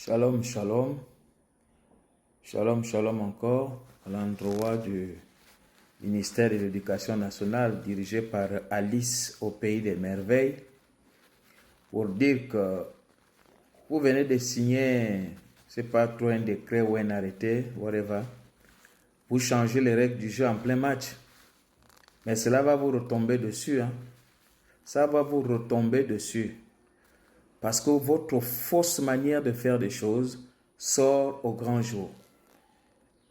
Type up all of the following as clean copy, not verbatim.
Shalom, shalom. Shalom, shalom encore à l'endroit du ministère de l'Éducation nationale dirigé par Alice au Pays des Merveilles pour dire que vous venez de signer, c'est pas trop un décret ou un arrêté, whatever, pour changer les règles du jeu en plein match. Mais cela va vous retomber dessus, hein. Ça va vous retomber dessus. Parce que votre fausse manière de faire des choses sort au grand jour.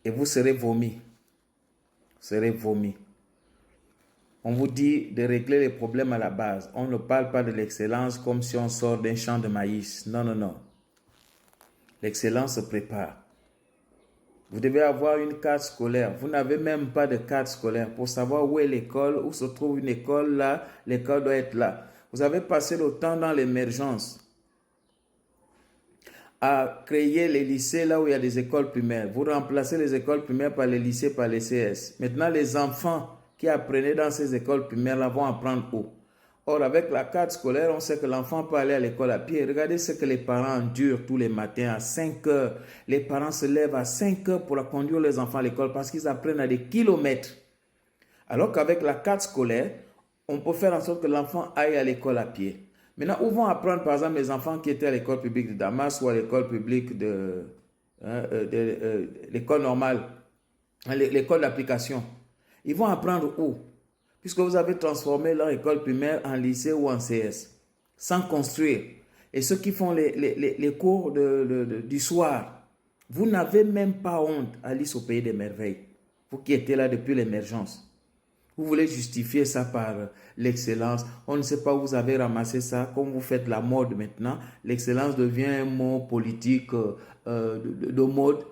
Et vous serez vomi. Vous serez vomi. On vous dit de régler les problèmes à la base. On ne parle pas de l'excellence comme si on sort d'un champ de maïs. Non, non, non. L'excellence se prépare. Vous devez avoir une carte scolaire. Vous n'avez même pas de carte scolaire pour savoir où est l'école, où se trouve une école là. L'école doit être là. Vous avez passé le temps dans l'émergence à créer les lycées là où il y a des écoles primaires. Vous remplacez les écoles primaires par les lycées, par les CS. Maintenant, les enfants qui apprenaient dans ces écoles primaires là vont apprendre où? Or, avec la carte scolaire, on sait que l'enfant peut aller à l'école à pied. Regardez ce que les parents endurent tous les matins à 5 heures. Les parents se lèvent à 5 heures pour conduire les enfants à l'école parce qu'ils apprennent à des kilomètres. Alors qu'avec la carte scolaire, on peut faire en sorte que l'enfant aille à l'école à pied. Maintenant, où vont apprendre, par exemple, les enfants qui étaient à l'école publique de Damas ou à l'école publique de l'école normale, l'école d'application? Ils vont apprendre où? Puisque vous avez transformé leur école primaire en lycée ou en CS, sans construire. Et ceux qui font les cours du soir, vous n'avez même pas honte, Alice au Pays des Merveilles, vous qui étiez là depuis l'émergence. Vous voulez justifier ça par l'excellence. On ne sait pas où vous avez ramassé ça. Comme vous faites la mode maintenant, l'excellence devient un mot politique de mode.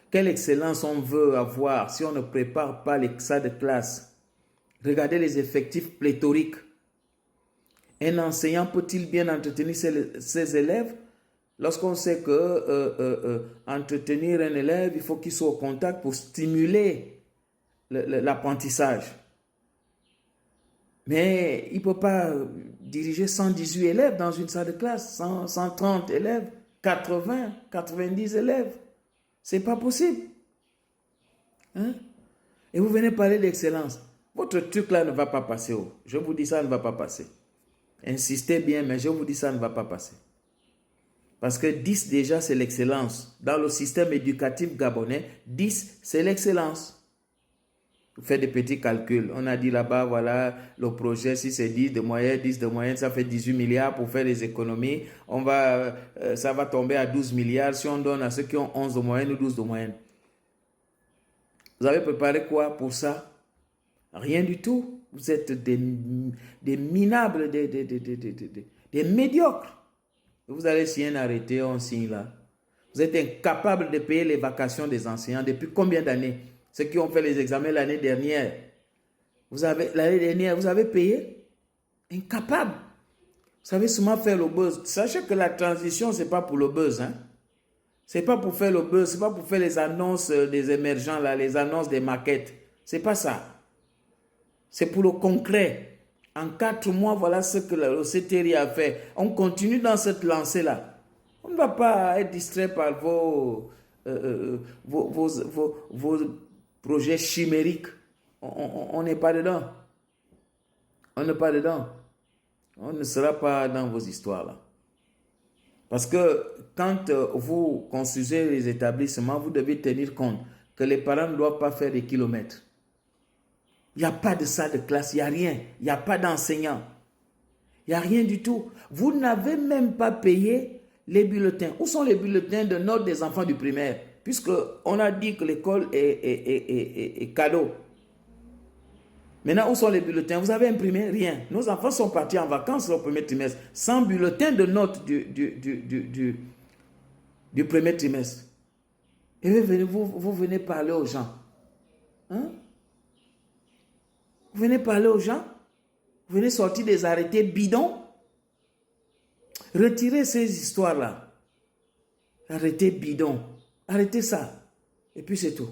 Quelle excellence on veut avoir si on ne prépare pas les salles de classe? Regardez les effectifs pléthoriques. Un enseignant peut-il bien entretenir ses élèves? Lorsqu'on sait que entretenir un élève, il faut qu'il soit au contact pour stimuler l'apprentissage. Mais il ne peut pas diriger 118 élèves dans une salle de classe, 130 élèves, 80, 90 élèves. Ce n'est pas possible. Hein? Et vous venez parler d'excellence. Votre truc là ne va pas passer. Oh. Je vous dis ça ne va pas passer. Insistez bien, mais je vous dis ça ne va pas passer. Parce que 10 déjà c'est l'excellence. Dans le système éducatif gabonais, 10 c'est l'excellence. Vous faites des petits calculs. On a dit là-bas, voilà, le projet, si c'est 10 de moyenne, 10 de moyenne, ça fait 18 milliards pour faire des économies. Ça va tomber à 12 milliards si on donne à ceux qui ont 11 de moyenne ou 12 de moyenne. Vous avez préparé quoi pour ça? Rien du tout. Vous êtes des minables, des médiocres. Vous allez signer un arrêté, on signe là. Vous êtes incapables de payer les vacations des enseignants depuis combien d'années? Ceux qui ont fait les examens l'année dernière, l'année dernière, vous avez payé? Incapable. Vous savez seulement faire le buzz. Sachez que la transition, ce n'est pas pour le buzz. Hein? Ce n'est pas pour faire le buzz, ce n'est pas pour faire les annonces des émergents, là, les annonces des maquettes. Ce n'est pas ça. C'est pour le concret. En 4 mois, voilà ce que le CTRI a fait. On continue dans cette lancée-là. On ne va pas être distrait par vos projets chimériques. On n'est pas dedans. On n'est pas dedans. On ne sera pas dans vos histoires-là. Parce que quand vous construisez les établissements, vous devez tenir compte que les parents ne doivent pas faire des kilomètres. Il n'y a pas de salle de classe, il n'y a rien. Il n'y a pas d'enseignants. Il n'y a rien du tout. Vous n'avez même pas payé les bulletins. Où sont les bulletins de notes des enfants du primaire? Puisqu'on a dit que l'école est cadeau. Maintenant, où sont les bulletins? Vous avez imprimé? Rien. Nos enfants sont partis en vacances au premier trimestre sans bulletin de notes du premier trimestre. Et vous venez parler aux gens. Hein? Vous venez parler aux gens? Vous venez sortir des arrêtés bidons? Retirez ces histoires-là. Arrêtez bidons. Arrêtez ça. Et puis c'est tout.